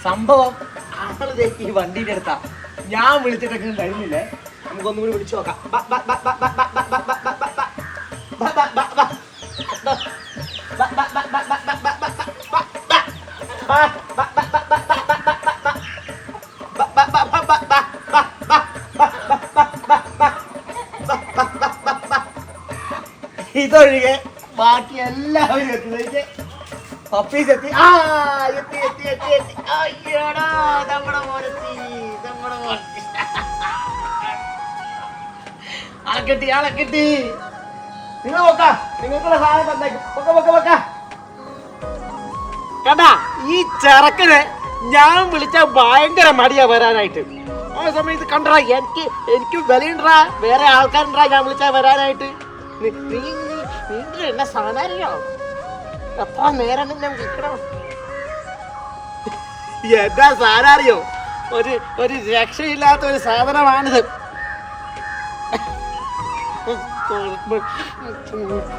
സംഭവം ആളുടെ ഈ വണ്ടിയുടെ അടുത്താ. ഞാൻ വിളിച്ചിട്ടൊക്കെ വരുന്നില്ലേ, നമുക്കൊന്നും കൂടി വിളിച്ചു നോക്കാം. ഇതൊഴികെ ബാക്കി എല്ലാവരും എത്തി. പപ്പീസ് എത്തി. എത്തി. അയ്യോടാ, നമ്മുടെ മോനെത്തി. ആളെ കിട്ടി. നിങ്ങൾ നോക്കാം, നിങ്ങൾക്കുള്ള സാധനം തന്നേക്കും. കണ്ടാ, ഈ ചെറുക്കന് ഞാൻ വിളിച്ച ഭയങ്കര മടിയാ വരാനായിട്ട്. ആ സമയത്ത് കണ്ടാ, എനിക്ക് വിലയുണ്ടാ, വേറെ ആൾക്കാരുണ്ടാ ഞാൻ വിളിച്ചാ വരാനായിട്ട്. നീ എന്നെ സാധാരണയോ എത്ര നേരം ഞാൻ വിളിക്കണം. എന്താ സാധാരണയോ, ഒരു രക്ഷയില്ലാത്ത ഒരു സാധനമാണിത്. നീ